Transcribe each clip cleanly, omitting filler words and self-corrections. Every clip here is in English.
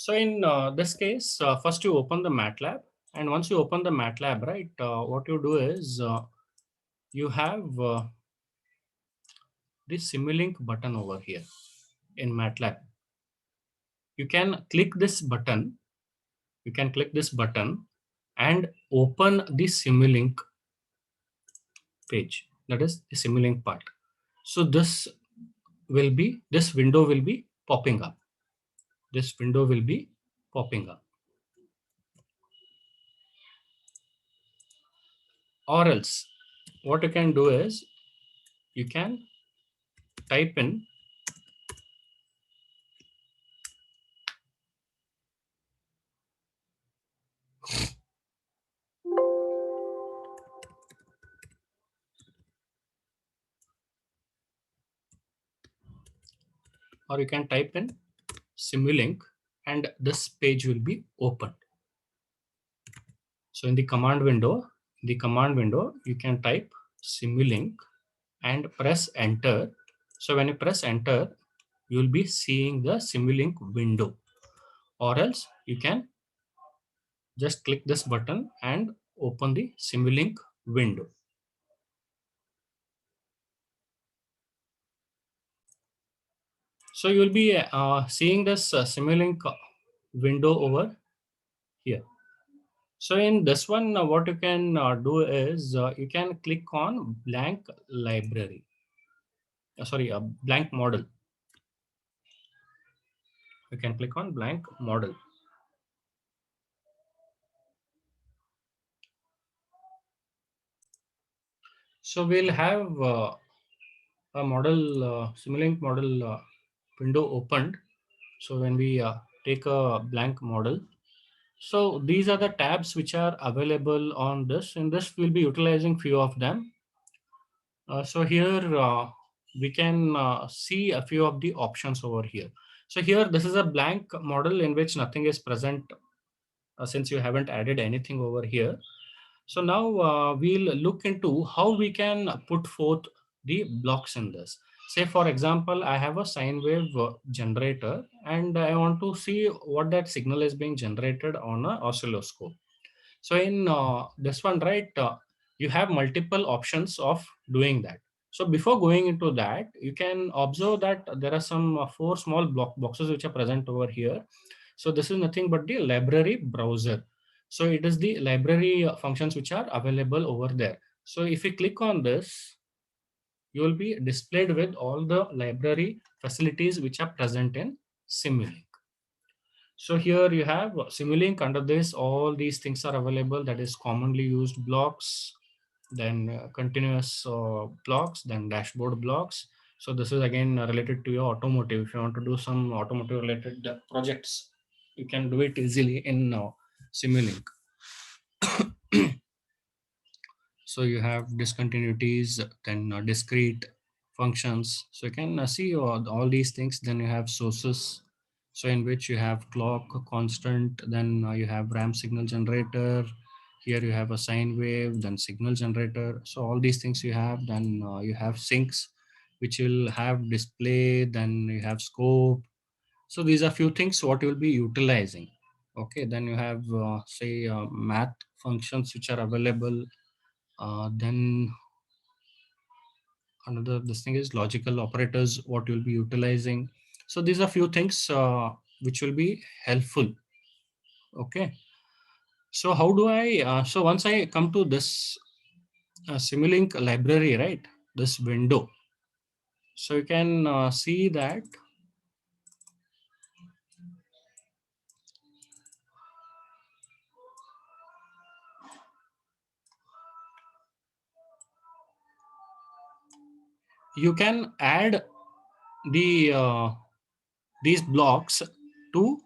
So in this case, first you open the MATLAB, and once you open the MATLAB, right, what you do is you have this Simulink button over here in MATLAB. You can click this button. You can click this button and open the Simulink page. That is the Simulink part. So this window will be popping up. This window will be popping up. Or else, what you can do is you can type in Simulink and this page will be opened. So in the command window, you can type Simulink and press enter. So when you press enter, you will be seeing the Simulink window, or else you can just click this button and open the Simulink window. So you will be seeing this Simulink window over here. So in this one, what you can do is you can click on blank library. Sorry, a blank model. You can click on blank model. So we'll have a model, Simulink model window opened. So when we take a blank model, so these are the tabs which are available on this. In this, we'll be utilizing few of them. So here we can see a few of the options over here. So here, this is a blank model in which nothing is present since you haven't added anything over here. So now we'll look into how we can put forth the blocks in this. Say for example, I have a sine wave generator and I want to see what that signal is being generated on an oscilloscope. So in this one, right, you have multiple options of doing that. So before going into that, you can observe that there are some four small boxes which are present over here. So this is nothing but the library browser. So it is the library functions which are available over there. So if you click on this, you will be displayed with all the library facilities which are present in Simulink. So here you have Simulink. Under this, all these things are available. That is commonly used blocks, then continuous blocks, then dashboard blocks. So this is again related to your automotive. If you want to do some automotive related projects, you can do it easily in Simulink. So you have discontinuities, then discrete functions. So you can see all these things. Then you have sources. So in which you have clock constant, then you have ramp signal generator. Here you have a sine wave, then signal generator. So all these things you have. Then you have sinks, which will have display. Then you have scope. So these are few things what you will be utilizing. Okay, then you have say math functions which are available. Then another this thing is logical operators what you'll be utilizing. So these are few things which will be helpful. Okay, so how do I so once I come to this Simulink library, right, this window, so you can see that you can add the these blocks to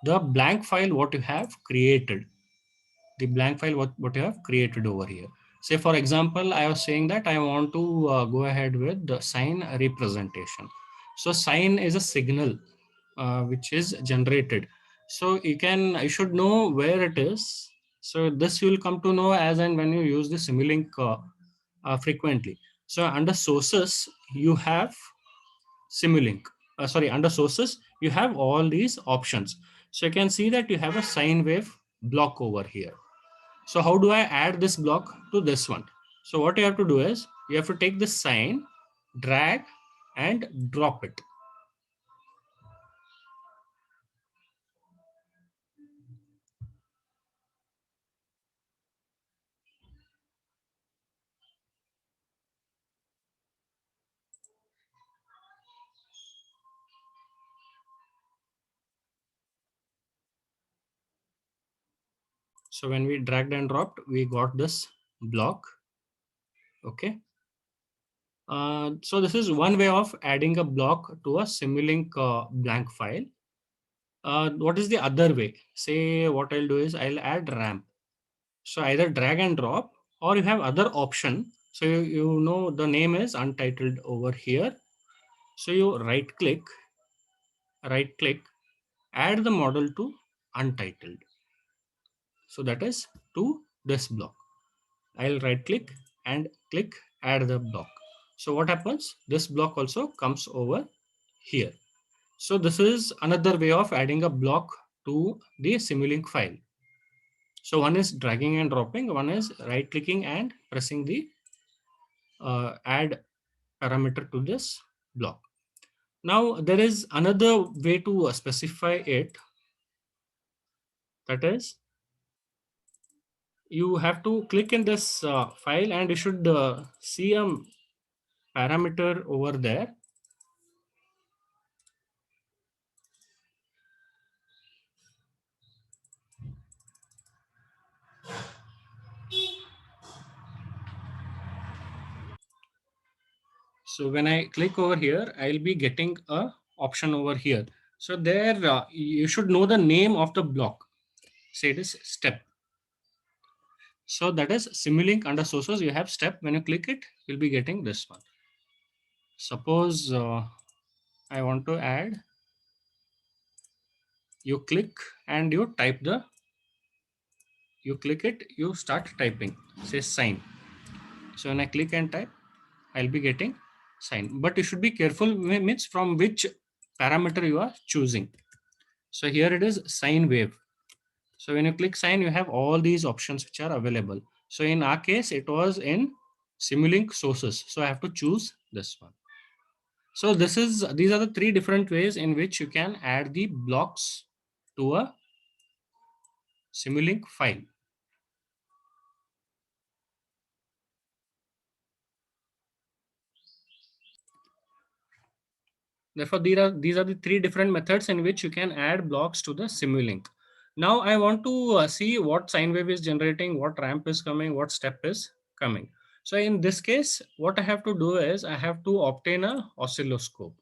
the blank file what you have created, the blank file what you have created over here. Say for example, I was saying that I want to go ahead with the sine representation. So sine is a signal which is generated. So you should know where it is. So this you will come to know as and when you use the Simulink frequently. So under sources you have Simulink. Sorry, under sources you have all these options. So you can see that you have a sine wave block over here. So how do I add this block to this one? So what you have to do is you have to take this sine, drag and drop it. So when we dragged and dropped, we got this block. Okay. So this is one way of adding a block to a Simulink blank file. What is the other way? Say what I'll do is I'll add ramp. So either drag and drop, or you have other option. So you know the name is untitled over here. So you right click, add the model to untitled. So that is to this block. I'll right click and click add the block. So what happens? This block also comes over here. So this is another way of adding a block to the Simulink file. So one is dragging and dropping, one is right clicking and pressing the add parameter to this block. Now there is another way to specify it, that is you have to click in this file and you should see a parameter over there. So when I click over here, I'll be getting a option over here. So there you should know the name of the block. Say it is step. So that is Simulink under sources. You have step. When you click it, you'll be getting this one. Suppose I want to add. You click and you type the. You click it. You start typing. Say sign. So when I click and type, I'll be getting sign. But you should be careful. Means from which parameter you are choosing. So here it is sine wave. So when you click sine, you have all these options which are available. So in our case, it was in Simulink sources. So I have to choose this one. So these are the three different ways in which you can add the blocks to a Simulink file. Therefore, these are the three different methods in which you can add blocks to the Simulink. Now I want to see what sine wave is generating, what ramp is coming, what step is coming. So in this case, what I have to do is I have to obtain a oscilloscope.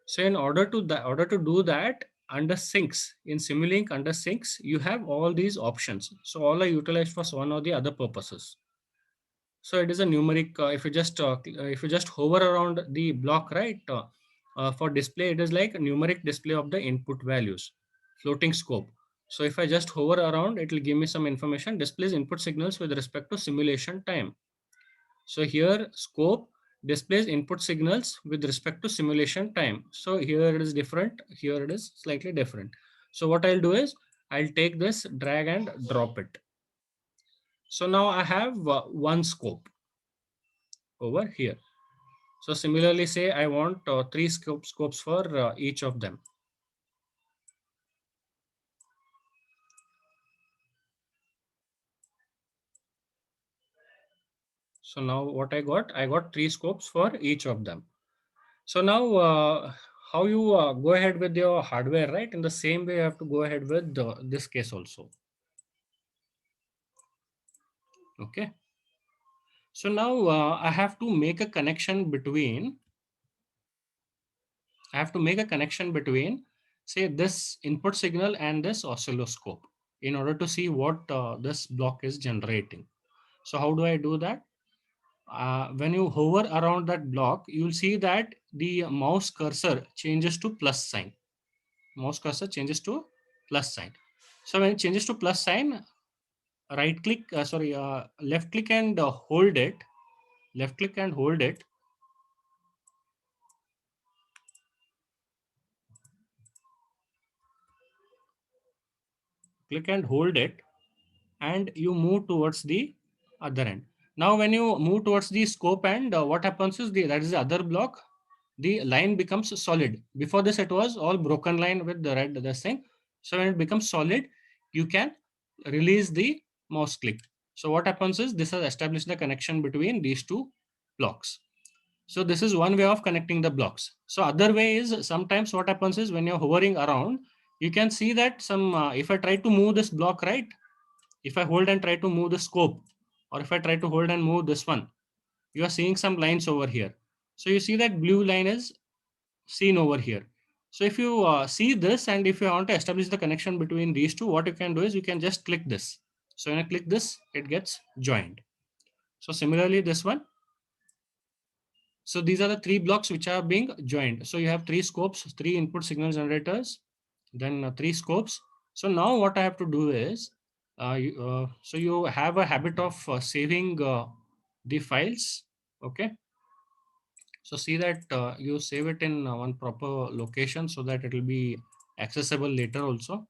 So in order to do that, under sinks in Simulink under sinks, you have all these options. So all are utilized for one or the other purposes. So it is a numeric. If you just hover around the block, right, for display, it is like a numeric display of the input values, floating scope. So if I just hover around, it will give me some information. Displays input signals with respect to simulation time. So here scope displays input signals with respect to simulation time. So here it is different. Here it is slightly different. So what I'll do is I'll take this, drag and drop it. So now I have one scope over here. So similarly, say I want three scopes for each of them. So now what I got three scopes for each of them. So now how you go ahead with your hardware, right? In the same way, you have to go ahead with this case also. Okay. So now I have to make a connection between, say this input signal and this oscilloscope in order to see what this block is generating. So how do I do that? When you hover around that block, you'll see that the mouse cursor changes to plus sign. Mouse cursor changes to plus sign. So when it changes to plus sign, left click and hold it. Left click and hold it. click and hold it, and you move towards the other end. Now when you move towards the scope end, what happens is that is the other block, the line becomes solid. Before this it was all broken line with the red this thing. So when it becomes solid, you can release the mouse click. So what happens is this has established the connection between these two blocks. So this is one way of connecting the blocks. So other way is, sometimes what happens is when you're hovering around, you can see that some if I try to move this block, right, if I hold and try to move the scope, or if I try to hold and move this one, you are seeing some lines over here. So you see that blue line is seen over here. So if you see this, and if you want to establish the connection between these two, what you can do is you can just click this. So when I click this, it gets joined. So similarly, this one. So these are the three blocks which are being joined. So you have three scopes, three input signal generators, then three scopes. So now what I have to do is, so you have a habit of saving the files. Okay. So see that you save it in one proper location so that it will be accessible later also.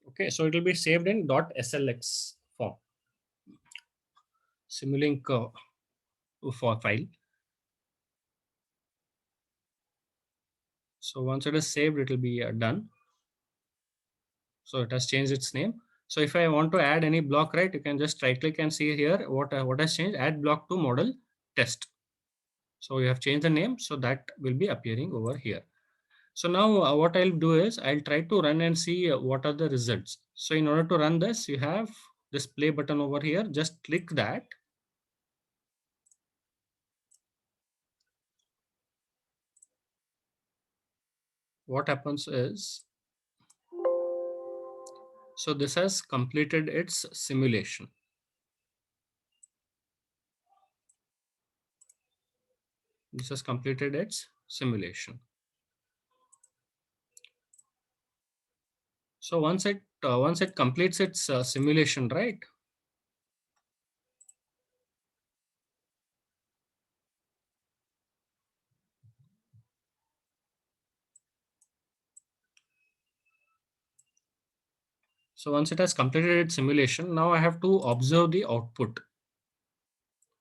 Okay, so it will be saved in .slx form, Simulink for file. So once it is saved, it will be done. So it has changed its name. So if I want to add any block, right, you can just right click and see here what has changed. Add block to model test. So you have changed the name, so that will be appearing over here. So now what I'll do is I'll try to run and see what are the results. So in order to run this, you have this play button over here. Just click that. What happens is, so this has completed its simulation. This has completed its simulation. So once it completes its simulation, right? So once it has completed its simulation, now I have to observe the output.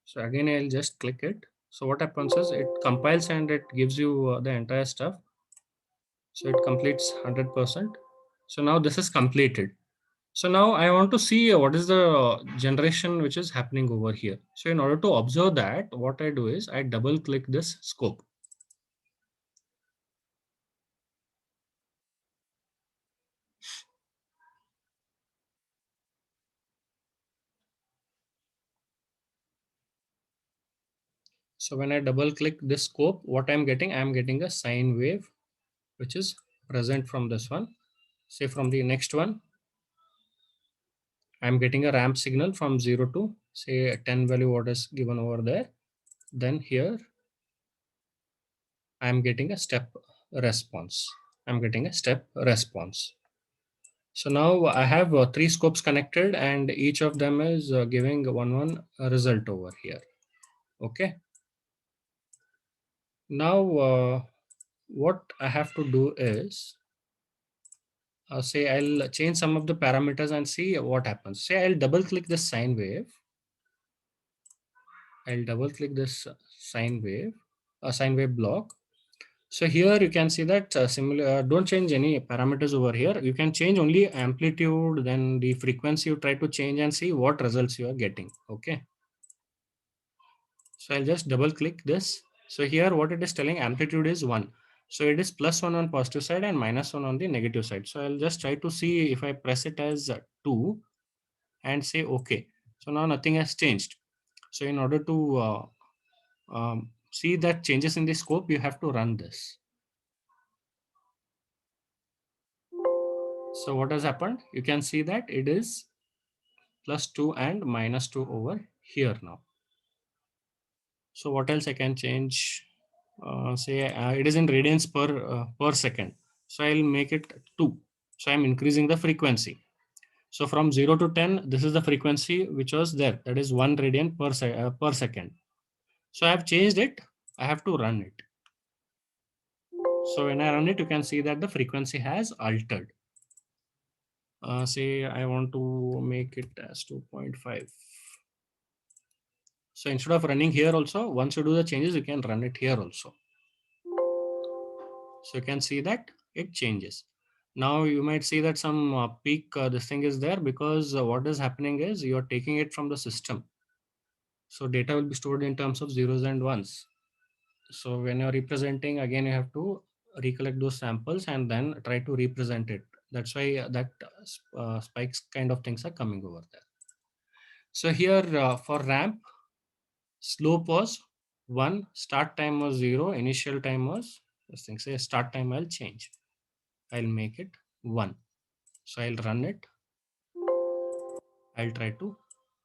So again, I'll just click it. So what happens is it compiles and it gives you the entire stuff. So it completes 100%. So now this is completed. So now I want to see what is the generation which is happening over here. So in order to observe that, what I do is I double click this scope. So when I double click this scope, what I'm getting a sine wave, which is present from this one. Say from the next one, I'm getting a ramp signal from 0 to say 10 value, what is given over there. Then here I'm getting a step response. I'm getting a step response. So now I have three scopes connected and each of them is giving one result over here. Okay. Now what I have to do is say I'll change some of the parameters and see what happens. Say I'll double click this sine wave. I'll double click this sine wave block. So here you can see that similar, don't change any parameters over here. You can change only amplitude, then the frequency you try to change and see what results you are getting. Okay. So I'll just double click this. So here what it is telling, amplitude is 1. So it is +1 on positive side and -1 on the negative side. So I'll just try to see if I press it as 2 and say okay. So now nothing has changed. So in order to see that changes in the scope, you have to run this. So what has happened? You can see that it is +2 and -2 over here now. So what else I can change? Say it is in radians per second. So I'll make it 2. So I'm increasing the frequency. So from 0 to 10, this is the frequency which was there. That is 1 radian per second. So I have changed it. I have to run it. So when I run it, you can see that the frequency has altered. Say I want to make it as 2.5. So instead of running here also, once you do the changes, you can run it here also. So you can see that it changes. Now you might see that some peak this thing is there because what is happening is you are taking it from the system. So data will be stored in terms of zeros and ones. So when you're representing, again you have to recollect those samples and then try to represent it. That's why spikes kind of things are coming over there. So here for ramp, slope was 1, start time was 0, initial time was this thing. Say start time I'll change. I'll make it 1. So I'll run it. I'll try to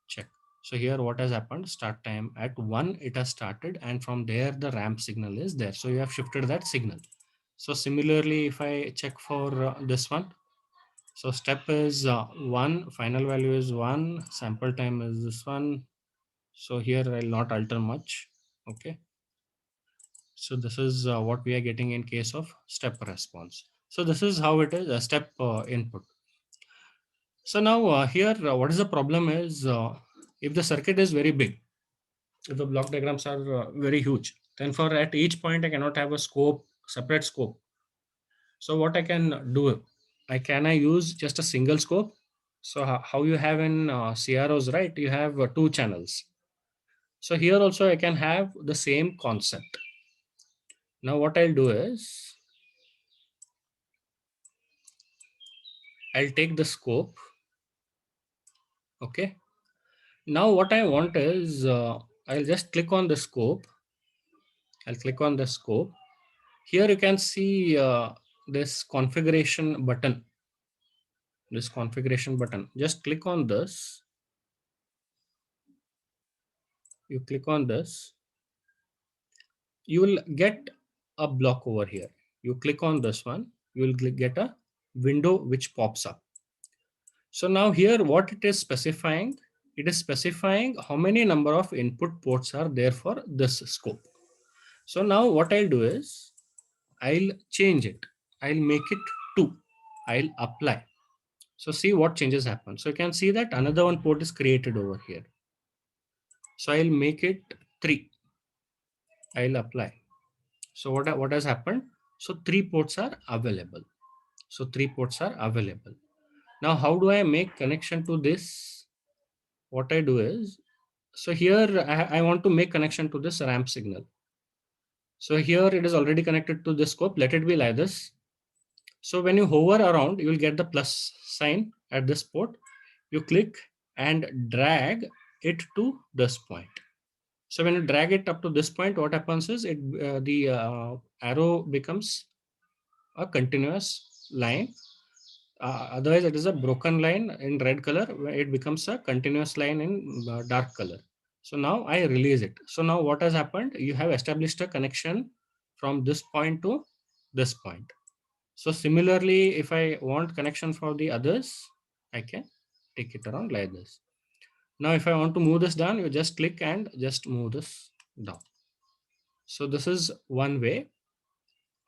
check. So here what has happened, start time at 1 it has started, and from there the ramp signal is there. So you have shifted that signal. So similarly, if I check for this one, so step is 1, final value is 1, sample time is this one. So here I'll not alter much. Okay. So this is what we are getting in case of step response. So this is how it is a step input. So now here, what is the problem is if the circuit is very big, if the block diagrams are very huge, then for at each point I cannot have a separate scope. So what I can do, I use just a single scope. So how you have in CROs, right? You have 2 channels. So here also I can have the same concept. Now what I'll do is I'll take the scope. Okay. Now what I want is I'll just click on the scope. I'll click on the scope. Here you can see this configuration button. This configuration button. Just click on this. You click on this. You will get a block over here. You click on this one. You will get a window which pops up. So now here what it is specifying, it is specifying how many number of input ports are there for this scope. So now what I'll do is I'll change it. I'll make it 2. I'll apply. So see what changes happen. So you can see that another one port is created over here. So I'll make it 3. I'll apply. So what has happened? So 3 ports are available. So 3 ports are available. Now how do I make connection to this? What I do is, so here I want to make connection to this ramp signal. So here it is already connected to this scope. Let it be like this. So when you hover around, you will get the plus sign at this port. You click and drag it to this point. So when you drag it up to this point, what happens is the arrow becomes a continuous line. Otherwise, it is a broken line in red color. It becomes a continuous line in dark color. So now I release it. So now what has happened? You have established a connection from this point to this point. So similarly, if I want connection for the others, I can take it around like this. Now, if I want to move this down, you just click and just move this down. So this is one way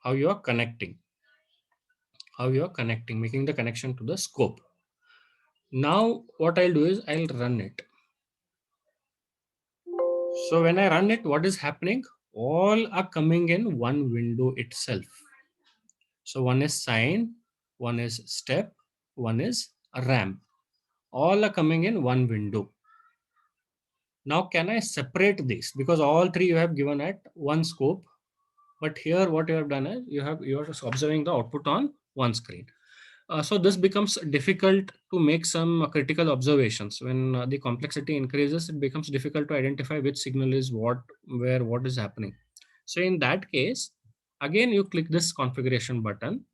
how you are connecting, making the connection to the scope. Now, what I'll do is I'll run it. So when I run it, what is happening? All are coming in one window itself. So one is sine, one is step, one is a ramp. All are coming in one window. Now, can I separate these? Because all 3 you have given at one scope. But here what you have done is you are just observing the output on one screen. So this becomes difficult to make some critical observations. When the complexity increases, it becomes difficult to identify which signal is where what is happening. So in that case, again you click this configuration button.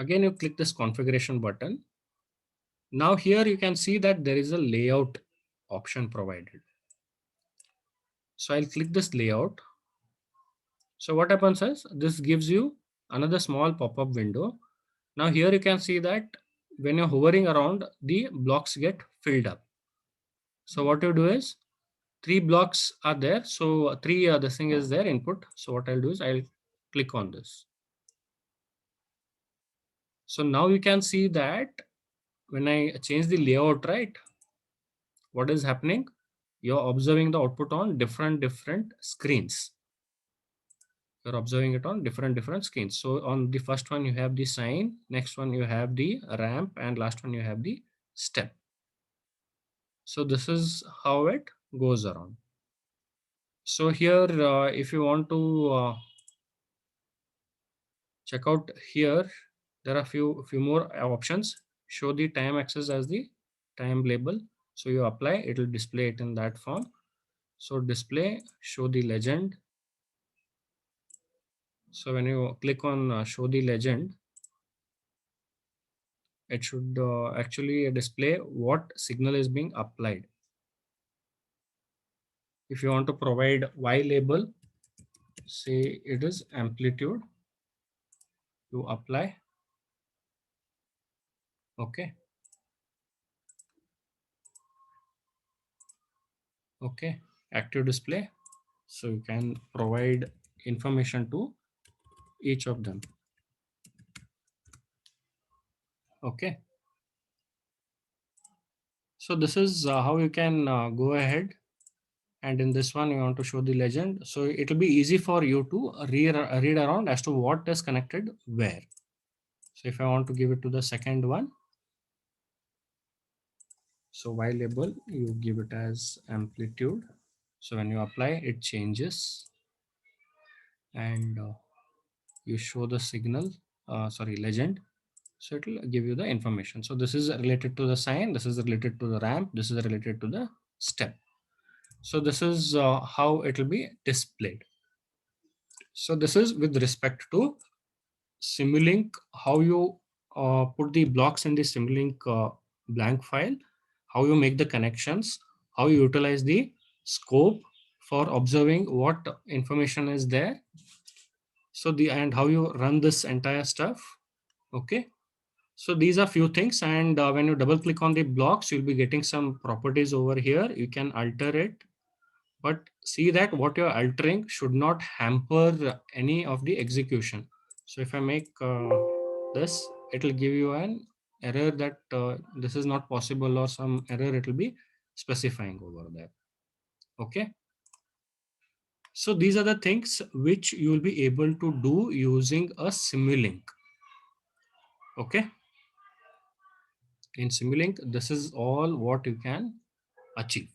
Again, you click this configuration button. Now here you can see that there is a layout option provided. So I'll click this layout. So what happens is this gives you another small pop-up window. Now here you can see that when you're hovering around, the blocks get filled up. So what you do is three blocks are there. So three this thing is there input. So what I'll do is I'll click on this. So now you can see that when I change the layout, right, what is happening? You're observing the output on different screens. You're observing it on different screens. So on the first one you have the sign, next one you have the ramp, and last one you have the step. So this is how it goes around. So here if you want to check out here, there are few more options. Show the time axis as the time label. So you apply, it will display it in that form. So display, show the legend. So when you click on show the legend, it should actually display what signal is being applied. If you want to provide Y label, say it is amplitude, you apply. Okay. Okay. Active display. So you can provide information to each of them. Okay. So this is how you can go ahead. And in this one, you want to show the legend. So it will be easy for you to read around as to what is connected where. So if I want to give it to the second one, so Y label, you give it as amplitude. So when you apply, it changes, and you show the signal, legend. So it will give you the information. So this is related to the sign, this is related to the ramp, this is related to the step. So this is how it will be displayed. So this is with respect to Simulink, how you put the blocks in the Simulink blank file, how you make the connections, how you utilize the scope for observing what information is there. So and how you run this entire stuff. Okay. So these are few things, and when you double click on the blocks, you'll be getting some properties over here. You can alter it, but see that what you're altering should not hamper any of the execution. So if I make this, it will give you an error that this is not possible, or some error it will be specifying over there. Okay. So these are the things which you will be able to do using a Simulink. Okay. In Simulink, this is all what you can achieve.